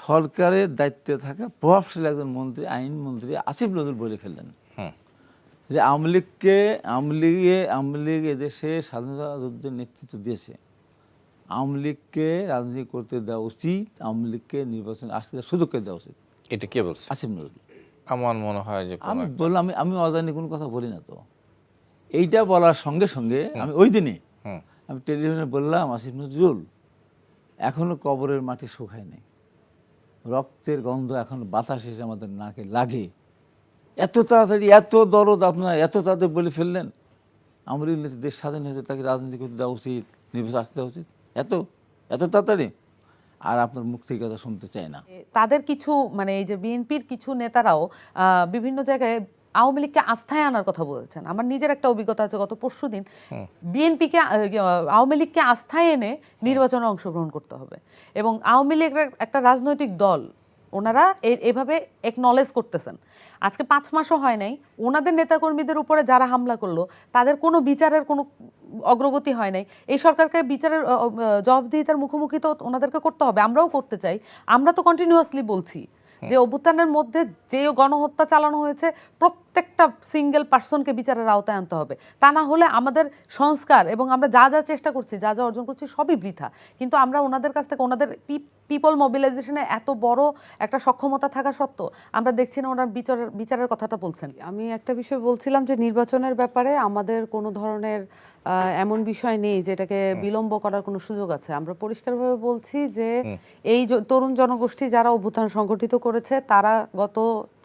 সরকারের দায়িত্বে থাকা প্রভাবশালী একজন মন্ত্রী, আইনমন্ত্রী আসিফ নজরুল বলে ফেললেন যে আওয়ামী লীগ এদেশে স্বাধীনতা যুদ্ধের নেতৃত্ব দিয়েছে, আওয়ামী লীগকে রাজনীতি করতে দেওয়া উচিত, আওয়ামী লীগকে নির্বাচনে আসতে সুযোগ করে দেওয়া উচিত। এটা কে বলছে? আসিফ নজরুল। আমার মনে হয় যে আমি বললাম, আমি অজানি কোনো কথা বলি না তো। এইটা বলার সঙ্গে সঙ্গে আমি ওই দিনে আমি টেলিভিশনে বললাম, আসিফ নজরুল, এখনো কবরের মাটি শুকায় নাই, রক্তের গন্ধ এখন বাতাস এসে আমাদের নাকে লাগে, এত তাড়াতাড়ি এত দরদ আপনার এত তাড়াতাড়ি বলে ফেললেন। আমার দেশ স্বাধীন হয়েছে, তাকে রাজনীতি করতে দেওয়া উচিত, নির্বাচন আসতে দেওয়া উচিত, এত এত তাড়াতাড়ি। আর আপনার মুখ থেকে কথা শুনতে চায় না। তাদের কিছু মানে এই যে বিএনপির কিছু নেতারাও বিভিন্ন জায়গায় আওয়ামী লীগকে আস্থায় আনার কথা বলেছেন। আমার নিজের একটা অভিজ্ঞতা আছে, গত পরশুদিন বিএনপিকে আওয়ামী লীগকে আস্থায় এনে নির্বাচনে অংশগ্রহণ করতে হবে, এবং আওয়ামী লীগ একটা রাজনৈতিক দল, ওনারা এভাবে একনলেজ করতেছেন। আজকে 5 মাসও হয় নাই, ওনাদের নেতাকর্মীদের উপরে যারা হামলা করলো তাদের কোনো বিচারের কোনো অগ্রগতি হয় নাই। এই সরকারকে বিচারের জবাবদিহিতার মুখোমুখি তো ওনাদেরকে করতে হবে, আমরাও করতে চাই। আমরা তো কন্টিনিউয়াসলি বলছি যে অভ্যুত্থানের মধ্যে যে গণহত্যা চালানো হয়েছে প্রত্যেকটা সিঙ্গেল পার্সনকে বিচারের আওতায় আনতে হবে, তা না হলে আমাদের সংস্কার এবং আমরা যা যা চেষ্টা করছি, যা যা অর্জন করছি সবই বৃথা। কিন্তু আমরা ওনাদের কাছ থেকে, ওনাদের পিপল মোবিলাইজেশনে এত বড় একটা সক্ষমতা থাকা সত্ত্বেও আমরা দেখছি না ওনার বিচারের কথাটা বলছেন। আমি একটা বিষয় বলছিলাম যে নির্বাচনের ব্যাপারে আমাদের কোনো ধরনের এমন বিষয় নেই যেটাকে বিলম্ব করার কোনো সুযোগ আছে। আমরা পরিষ্কারভাবে বলছি যে এই তরুণ জনগোষ্ঠী যারা অভ্যুত্থান সংগঠিত করেছে তারা গত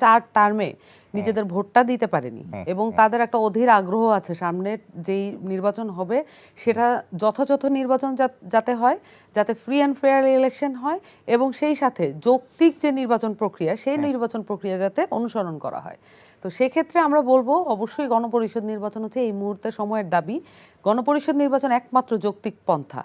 4 টার্মে নিজেদের ভোটটা দিতে পারেনি, এবং তাদের একটা অধীর আগ্রহ আছে সামনে যেই নির্বাচন হবে সেটা যথাযথ নির্বাচন যাতে হয়, যাতে ফ্রি অ্যান্ড ফেয়ার ইলেকশন হয়, এবং সেই সাথে যৌক্তিক যে নির্বাচন প্রক্রিয়া সেই নির্বাচন প্রক্রিয়া যাতে অনুসরণ করা হয়। তো সেক্ষেত্রে আমরা বলবো অবশ্যই গণপরিষদ নির্বাচন হচ্ছে এই মুহূর্তে সময়ের দাবি। গণপরিষদ নির্বাচন একমাত্র যৌক্তিক পন্থা।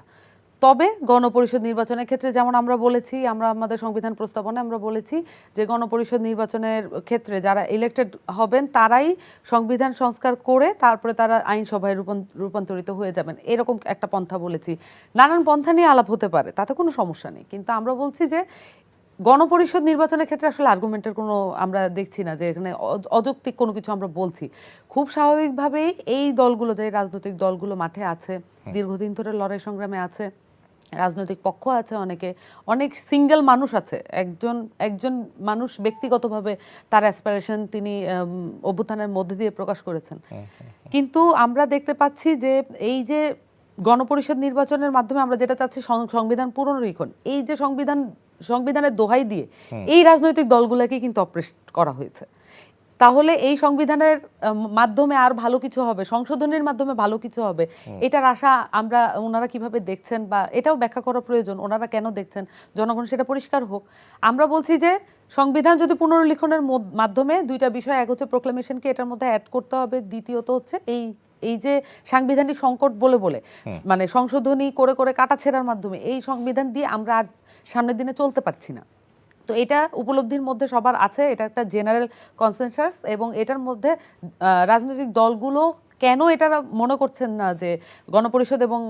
তবে গণপরিষদ নির্বাচনের ক্ষেত্রে যেমন আমরা বলেছি, আমরা আমাদের সংবিধান প্রস্তাবনায় আমরা বলেছি যে গণপরিষদ নির্বাচনের ক্ষেত্রে যারা ইলেক্টেড হবেন তারাই সংবিধান সংস্কার করে তারপরে তারা আইনসভায় রূপান্তরিত হয়ে যাবেন, এরকম একটা পন্থা বলেছি। নানান পন্থা নিয়ে আলাপ হতে পারে, তাতে কোনো সমস্যা নেই, কিন্তু আমরা বলছি যে গণপরিষদ নির্বাচনের ক্ষেত্রে আসলে আর্গুমেন্টের কোনো আমরা দেখছি না যে এখানে অযৌক্তিক কোনো কিছু আমরা বলছি। খুব স্বাভাবিকভাবেই এই দলগুলো, যে রাজনৈতিক দলগুলো মাঠে আছে, দীর্ঘদিন ধরে লড়াই সংগ্রামে আছে, রাজনৈতিক পক্ষ আছে, অনেক সিঙ্গেল মানুষ আছে, একজন মানুষ ব্যক্তিগতভাবে তার অ্যাসপিরেশন তিনি অভ্যুত্থানের মধ্যে দিয়ে প্রকাশ করেছেন। কিন্তু আমরা দেখতে পাচ্ছি যে এই যে গণপরিষদ নির্বাচনের মাধ্যমে আমরা যেটা চাচ্ছি সংবিধান পুনর্লিখন, এই যে সংবিধানের দোহাই দিয়ে এই রাজনৈতিক দলগুলোকে কিন্তু অপ্রেস করা হয়েছে। তাহলে এই সংবিধানের মাধ্যমে আর ভালো কিছু হবে, সংশোধনের মাধ্যমে ভালো কিছু হবে, এটার আশা আমরা, ওনারা কিভাবে দেখছেন বা এটাও ব্যাখ্যা করা প্রয়োজন, ওনারা কেন দেখছেন, জনগণ সেটা পরিষ্কার হোক। আমরা বলছি যে সংবিধান যদি পুনর্লিখনের মাধ্যমে দুইটা বিষয়, এক হচ্ছে প্রোক্লামেশনকে এটার মধ্যে অ্যাড করতে হবে, দ্বিতীয়ত হচ্ছে এই যে সাংবিধানিক সংকট বলে মানে সংশোধনী করে করে কাটাছেড়ার মাধ্যমে এই সংবিধান দিয়ে আমরা আর সামনের দিনে চলতে পারছি না। তো এটা উপলব্ধির মধ্যে সবার আছে, এটা একটা জেনারেল কনসেনসাস, এবং এটার মধ্যে রাজনৈতিক দলগুলো কেন এটা মনে করছেন না যে গণপরিষদ এবং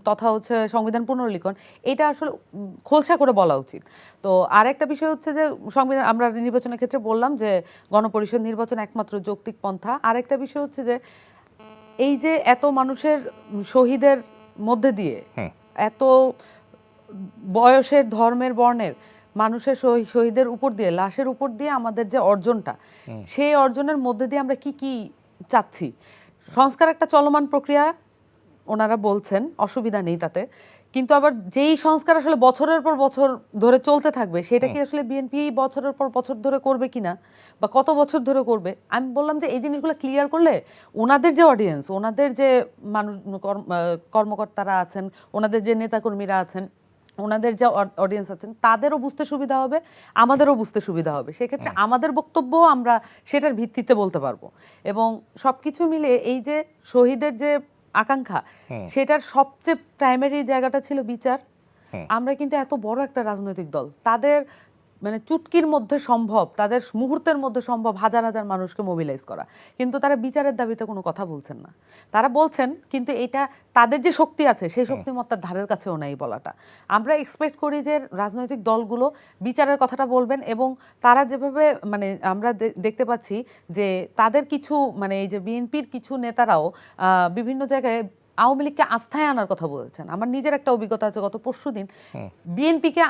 তথা হচ্ছে সংবিধান পুনর্লিখন, এটা আসলে খোলসা করে বলা উচিত। তো আরেকটা বিষয় হচ্ছে যে সংবিধান, আমরা নির্বাচনের ক্ষেত্রে বললাম যে গণপরিষদ নির্বাচন একমাত্র যৌক্তিক পন্থা। আরেকটা বিষয় হচ্ছে যে এই যে এত মানুষের শহীদের মধ্যে দিয়ে, এত বয়সের, ধর্মের, বর্ণের মানুষের শহীদের উপর দিয়ে, লাশের উপর দিয়ে আমাদের যে অর্জনটা, সেই অর্জনের মধ্যে দিয়ে আমরা কি কি চাচ্ছি। সংস্কার একটা চলমান প্রক্রিয়া ওনারা বলছেন, অসুবিধা নেই তাতে, কিন্তু আবার যেই সংস্কার আসলে বছরের পর বছর ধরে চলতে থাকবে সেটা কি আসলে বিএনপি বছরের পর বছর ধরে করবে কিনা, বা কত বছর ধরে করবে। আমি বললাম যে এই জিনিসগুলো ক্লিয়ার করলে ওনাদের যে অডিয়েন্স, ওনাদের যে মানুষ, কর্মকর্তারা আছেন, ওনাদের যে নেতাকর্মীরা আছেন, ওনাদের যে অডিয়েন্স আছেন, তাদেরও বুঝতে সুবিধা হবে, আমাদেরও বুঝতে সুবিধা হবে। সেক্ষেত্রে আমাদের বক্তব্য আমরা সেটার ভিত্তিতে বলতে পারবো। এবং সবকিছু মিলে এই যে শহীদের যে আকাঙ্ক্ষা, সেটার সবচেয়ে প্রাইমারি জায়গাটা ছিল বিচার। আমরা কিন্তু এত বড় একটা রাজনৈতিক দল, তাদের মানে চুটকির মধ্যে সম্ভব, তাদের মুহূর্তের মধ্যে সম্ভব হাজার হাজার মানুষকে মোবিলাইজ করা, কিন্তু তারা বিচারের দাবিতে কোনো কথা বলছেন না। তারা বলছেন কিন্তু এটা তাদের যে শক্তি আছে সেই শক্তিমত্তার ধারের কাছেও নাই বলাটা। আমরা এক্সপেক্ট করি যে রাজনৈতিক দলগুলো বিচারের কথাটা বলবেন, এবং তারা যেভাবে মানে আমরা দেখতে পাচ্ছি যে তাদের কিছু মানে এই যে বিএনপির কিছু নেতারাও বিভিন্ন জায়গায় আওয়ামী লীগকে আস্থায় আনার কথা বলেছেন। আমার নিজের একটা অভিজ্ঞতা আছে, গত পরশুদিন বিএনপিকে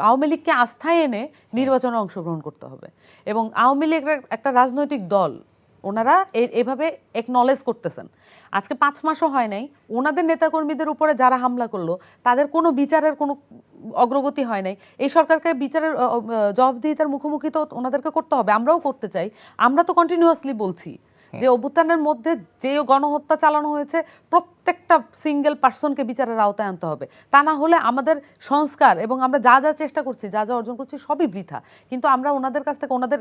আওয়ামী লীগকে আস্থায় এনে নির্বাচনে অংশগ্রহণ করতে হবে, এবং আওয়ামী লীগ একটা রাজনৈতিক দল, ওনারা এভাবে একনলেজ করতেছেন। আজকে 5 মাসও হয় নাই, ওনাদের নেতাকর্মীদের উপরে যারা হামলা করলো তাদের কোনো বিচারের কোনো অগ্রগতি হয় নাই। এই সরকারকে বিচারের জবাবদিহিতার মুখোমুখি তো ওনাদেরকে করতে হবে, আমরাও করতে চাই। আমরা তো কন্টিনিউয়াসলি বলছি যে অভ্যুত্থানের মধ্যে যে গণহত্যা চালানো হয়েছে প্রত্যেকটা সিঙ্গেল পার্সনকে বিচারের আওতায় আনতে হবে, তা না হলে আমাদের সংস্কার এবং আমরা যা যা চেষ্টা করছি, যা যা অর্জন করছি সবই বৃথা। কিন্তু আমরা ওনাদের কাছ থেকে, ওনাদের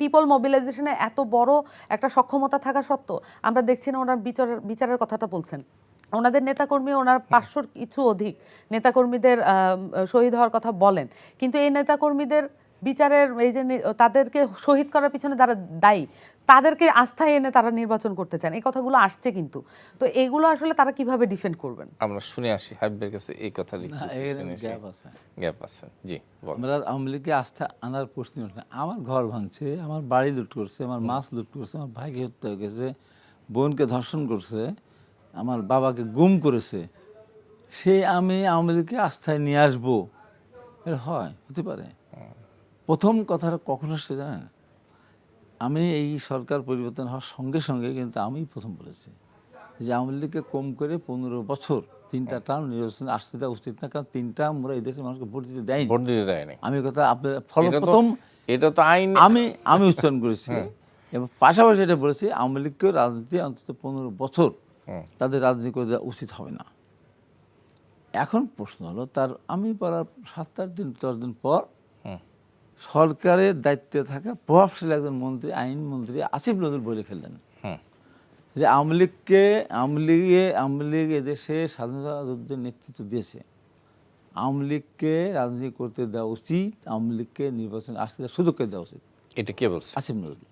পিপল মোবিলাইজেশনে এত বড় একটা সক্ষমতা থাকা সত্ত্বেও আমরা দেখছি না ওনার বিচারের কথাটা বলছেন। ওনাদের নেতাকর্মী, ওনার 500 কিছু অধিক নেতাকর্মীদের শহীদ হওয়ার কথা বলেন, কিন্তু এই নেতাকর্মীদের বিচারের এই যে তাদেরকে শহীদ করার পিছনে যারা দায়ী তাদেরকে আস্থায় এনে তারা নির্বাচন করতে চান, এই কথাগুলো আসছে। কিন্তু তো এগুলো আসলে তারা কিভাবে ডিফেন্ড করবেন? আমরা শুনে আসি হাবিবের কাছে এই কথা গ্যাপ আছে। জি, আমরা আওয়ামী লীগকে আস্থা আনার প্রশ্ন ওঠে না। আমার ঘর ভাঙছে, আমার বাড়ি লুট করছে, আমার মাছ লুট করছে, আমার ভাইকে হত্যা হয়ে গেছে, বোনকে ধর্ষণ করছে, আমার বাবাকে গুম করেছে, সে আমি আওয়ামী লীগকে আস্থায় নিয়ে আসবো, এটা হতে পারে? প্রথম কথাটা কখন আসছে জানেন? আমি এই সরকার পরিবর্তন হওয়ার সঙ্গে সঙ্গে কিন্তু আমি প্রথম বলেছি যে আওয়ামী লীগকে কম করে 15 বছর 3টা টার্ম নির্বাচনে আসতে দেওয়া উচিত না, কারণ 3টা আমরা এই দেশের মানুষকে ভোট দিতে দেয়নি। আমি কথা আপনার প্রথম এটা তো আইন আমি উচ্চারণ করেছি, এবং পাশাপাশি এটা বলেছি আওয়ামী লীগকেও রাজনীতি অন্তত 15 বছর তাদের রাজনীতি করে দেওয়া উচিত হবে না। এখন প্রশ্ন হলো তার আমি বলার 7-8 দিন 10 দিন পর সরকারের দায়িত্বে থাকা প্রভাবশালী একজন মন্ত্রী, আইনমন্ত্রী আসিফ নজরুল বলে ফেললেন যে আওয়ামী লীগ এদেশে স্বাধীনতা যুদ্ধের নেতৃত্ব দিয়েছে, আওয়ামী লীগকে রাজনীতি করতে দেওয়া উচিত, আওয়ামী লীগকে নির্বাচনে আসতে সুযোগ করে দেওয়া উচিত। এটা কে বলছে? আসিফ নজরুল।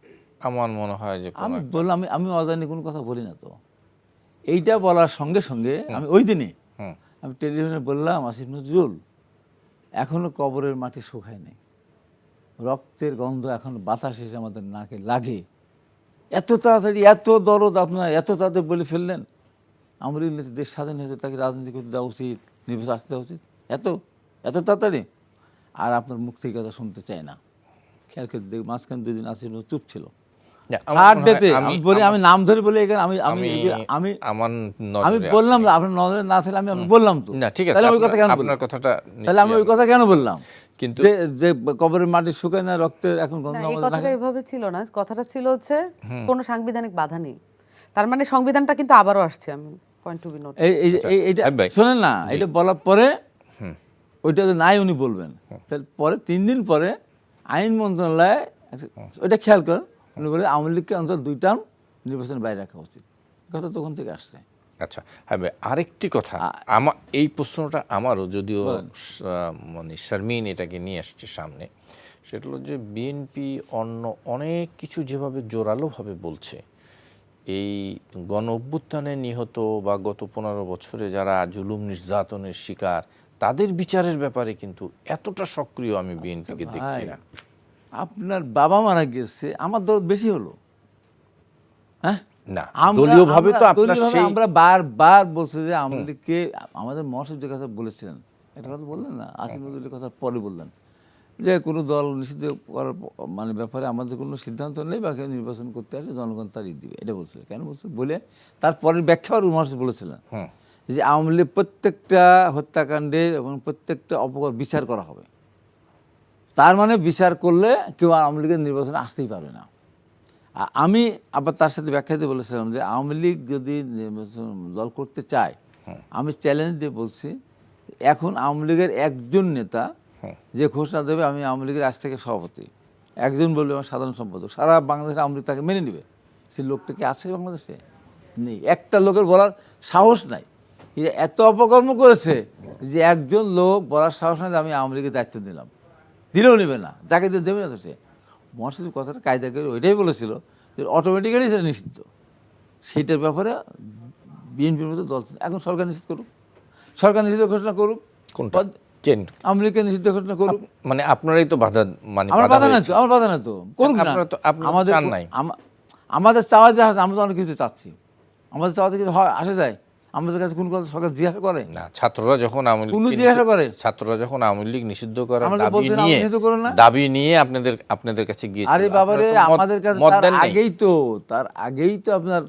আমার মনে হয় যে আমি বললাম, আমি অজানি কোনো কথা বলি না তো। এইটা বলার সঙ্গে সঙ্গে আমি ওই দিনে আমি টেলিভিশনে বললাম, আসিফ নজরুল, এখনো কবরের মাটি শুকায় নেই, রক্তের গন্ধ এখন বাতাস এসে আমাদের নাকে লাগে, এত তাড়াতাড়ি এত দরদ আপনার এত তাড়াতাড়ি বলে ফেললেন। আমার দেশ স্বাধীন হয়েছে, তাকে রাজনীতি করতে দেওয়া উচিত, নির্বাচন আসতে দেওয়া উচিত, এত তাড়াতাড়ি। আর আপনার মুখ থেকে কথা শুনতে চাই না। খেয়াল করে দেখ, মাঝখানে 2 দিন আসিফ চুপ ছিল। আমি নাম ধরে বলে এখানে আমি বললাম আপনার নজরে না থাকলে আমি বললাম তো, তাহলে ওই কথা কেন বললাম? তাহলে আমি ওই কথা কেন বললাম? কিন্তু যে কবরের মাটি শুকায় না, রক্তের এখন গন্ধ আমাদের লাগে। কথাটা এভাবে ছিল না, কথাটা ছিল হচ্ছে কোনো সাংবিধানিক বাধা নেই, তার মানে সংবিধানটা কিন্তু আবারও আসছে। আমি পয়েন্ট টু বি নোট এইটা শোনেন না, এটা বলার পরে ওইটা নাই উনি বলবেন, তারপরে 3 দিন পরে আইন মন্ত্রণালয় ওইটা খেয়াল করেন, উনি বলে আওয়ামী লীগকে অন্তত 2 টার্ম নির্বাচনের বাইরে রাখা উচিত। কথা তখন থেকে আসছে। আচ্ছা হ্যাঁ, আরেকটি কথা, এই প্রশ্নটা আমারও, যদিও মানে শারমিন এটাকে নিয়ে আসছে সামনে, সেটা হলো যে বিএনপি অনেক কিছু যেভাবে জোরালোভাবে বলছে, এই গণ অভ্যুত্থানে নিহত বা গত 15 বছরে যারা জুলুম নির্যাতনের শিকার, তাদের বিচারের ব্যাপারে কিন্তু এতটা সক্রিয় আমি বিএনপিকে দেখছি না। আপনার বাবা মারা গেছে, আমার দরদ বেশি হলো। হ্যাঁ, না দলীয়ভাবে তো আপনার সেই আমরা বারবার বলছি যে আওয়ামী লীগকে, আমাদের মহাসচিবের কথা বলেছিলেন, একটা কথা বললেন না, আসিফ নজরুলের কথা পরে বললেন যে কোনো দল নিষিদ্ধ করার মানে ব্যাপারে আমাদের কোনো সিদ্ধান্ত নেই, বা কেউ নির্বাচন করতে আসলে জনগণ তার দিবে, এটা বলছিলেন। কেন বলছিলেন বলে তারপরের ব্যাখ্যা আর মহাসচিব বলেছিলেন যে আওয়ামী লীগ প্রত্যেকটা হত্যাকাণ্ডের এবং প্রত্যেকটা অপরাধ বিচার করা হবে। তার মানে বিচার করলে কেউ আওয়ামী লীগের নির্বাচনে আসতেই পারবে না। আমি আবার তার সাথে ব্যাখ্যাতে বলেছিলাম যে আওয়ামী লীগ যদি নির্বাচন দল করতে চায়, আমি চ্যালেঞ্জ দিয়ে বলছি, এখন আওয়ামী লীগের একজন নেতা যে ঘোষণা দেবে আমি আওয়ামী লীগের আজ থেকে সভাপতি, একজন বলবে আমার সাধারণ সম্পাদক, সারা বাংলাদেশের আওয়ামী লীগ তাকে মেনে নেবে। সেই লোকটা কি আছে বাংলাদেশে? নেই। একটা লোকের বলার সাহস নাই। এত অপকর্ম করেছে যে একজন লোক বলার সাহস নাই যে আমি আওয়ামী লীগের দায়িত্ব নিলাম। দিলেও নেবে না, যাকে দিয়ে দেবে না তো সে। মহাসচিব কথাটা কায়দা করে ওইটাই বলেছিল যে অটোমেটিক্যালি সেটা নিষিদ্ধ। সেইটার ব্যাপারে বিএনপির মতো দল এখন সরকার নিষিদ্ধ করুক, সরকার নিষিদ্ধ ঘোষণা করুক, কোনটা কেন আওয়ামী লীগকে নিষিদ্ধ ঘোষণা করুক। মানে আপনারাই তো বাধা মানে আমার বাধা না হয়েছে। তো, আমার বাধা না তো, করুক না। আপনারা তো আমাদের চান নাই। আমাদের চাওয়া যায়, আমরা তো অনেক কিছু চাচ্ছি, আমাদের চাওয়াতে কিছু হয় আসে যায়, আমাদের কাছে কোন কথা সরকার জিজ্ঞাসা করে না, ছাত্ররা যখন আওয়ামী লীগ কোনো জিজ্ঞাসা করে? ছাত্ররা যখন আওয়ামী লীগ নিষিদ্ধ করার আমাদের দাবি বলতে না, নিয়ে নিষিদ্ধ করো না। দাবি নিয়ে আপনাদের কাছে গিয়েছিল। আরে বাবারে, আপনারা তো আমাদের কাছে মত তার দেন নাই। আগেই তো আপনার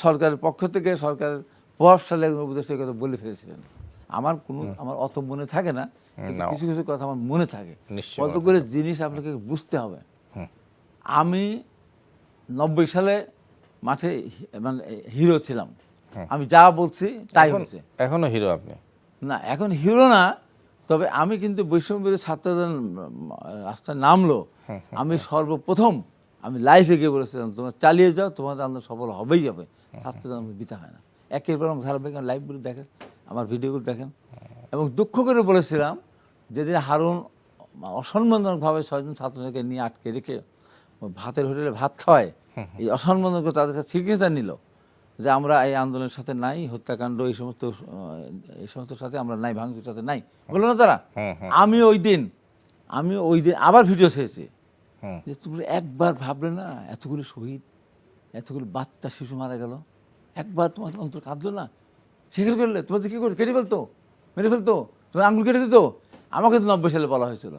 সরকারের পক্ষ থেকে সরকারের প্রভাবশালী একজন উপদেষ্টা এই কথা বলে ফেলেছিলেন। আমার অত মনে থাকে না, কিন্তু না। কিছু কিছু কথা আমার মনে থাকে। নিশ্চয়ই কত মনে করে জিনিস আপনাকে বুঝতে হবে। আমি 90 সালে মাঠে মানে হিরো ছিলাম, আমি যা বলছি তাই হচ্ছে। এখনো হিরো আপনি? না, এখন হিরো না, তবে আমি কিন্তু বৈষম্য বিরোধী ছাত্ররা রাস্তায় নামলো, আমি সর্বপ্রথম আমি লাইফে গিয়ে বলেছিলাম তোমরা চালিয়ে যাও, তোমাদের আন্দোলন সফল হবেই হবে, ছাত্রদের আন্দোলন দিতে হয় না। একের পর ধারাবাহিক লাইভগুলো দেখেন, আমার ভিডিওগুলো দেখেন। এবং দুঃখ করে বলেছিলাম যেদিন হারুন অসম্মানজনকভাবে 6 জন ছাত্রকে নিয়ে আটকে রেখে ভাতের হোটেলে ভাত খাওয়ায়, এই অসম্মানজনক তাদের কাছে সিগনেচার নিল যে আমরা এই আন্দোলনের সাথে নাই, হত্যাকাণ্ড এই সমস্ত সাথে আমরা নাই, ভাঙচুর সাথে নাই, বললো না তারা। আমি ওই দিন আবার ভিডিও ছেড়েছি যে তোমরা একবার ভাবলে না, এতগুলো শহীদ, এতগুলো বাচ্চা শিশু মারা গেল, একবার তোমার অন্তর কাঁদলো না? সেখানে করলে তোমাদের কী করে কেটে ফেলতো, মেরে ফেলতো, তোমার আঙুল কেটে দিত। আমাকে তো 90 সালে বলা হয়েছিল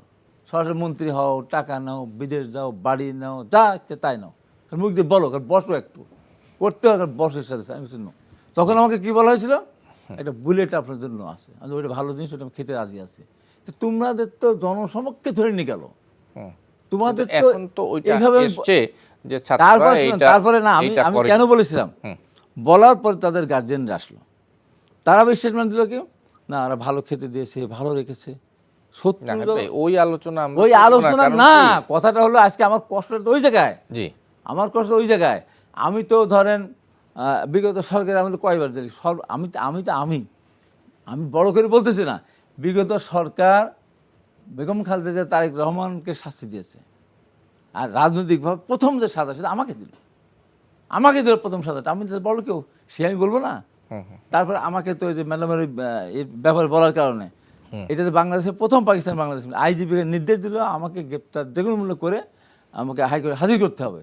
সরকারের মন্ত্রী হও, টাকা নাও, বিদেশ যাও, বাড়ি নাও, যা ইচ্ছে তাই নাও, মুখ দিয়ে বলো, বসো একটু করতে হবে, বসের সাথে আমি শুনল। তখন আমাকে কি বলা হয়েছিল, একটা বুলেট আপনার জন্য আছে, আমি ওইটা ভালো জিনিস, ওটা আমি খেতে রাজি আছি। তো তোমাদের তো জনসমক্ষে ধরে নিয়ে গেল, তোমাদের তো এখন তো ওইটা এসছে যে ছাত্ররা এইটা তারপরে না, আমি কেন বলেছিলাম, বলার পর তাদের গার্জেনরা আসলো, তারা স্টেটমেন্ট দিল কি না, ওরা ভালো খেতে দিয়েছে, ভালো রেখেছে। সত্যি ওই আলোচনা না, কথাটা হলো আজকে আমার কষ্টটা ওই জায়গায়। জি, আমার কষ্ট ওই জায়গায়। আমি তো ধরেন বিগত সরকার আমাদের কয়বার দিই, আমি বড় করে বলতেছি না, বিগত সরকার বেগম খালেদা জিয়া তারেক রহমানকে শাস্তি দিয়েছে, আর রাজনৈতিকভাবে প্রথম যে সাজা সেটা আমাকে দিল প্রথম সাজাটা। আমি বড় কেউ, সে আমি বলবো না। তারপর আমাকে তো ওই যে ম্যাডামের এই ব্যাপারে বলার কারণে, এটা তো বাংলাদেশের প্রথম পাকিস্তান বাংলাদেশ আইজিপিকে নির্দেশ দিল আমাকে গ্রেপ্তার যেকোনো মূল্য করে আমাকে হাইকোর্টে হাজির করতে হবে।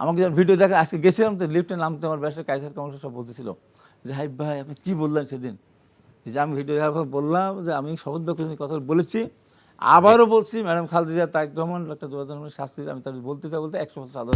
আমাকে যখন ভিডিও দেখে, আজকে গেছিলাম তো লিফটে নামতে, আমার ব্যাসের কাইসার কাউন্সিল সব বলতেছিল যে হাইব ভাই আপনি কী বললেন সেদিন, যে আমি ভিডিও দেখার পর বললাম যে আমি শপথ বাক্য কথা বলেছি, আবারও বলছি ম্যাডাম খালেদা জিয়া তারেক রহমান একটা শাস্তি আমি তাদের বলতে 100% সাধা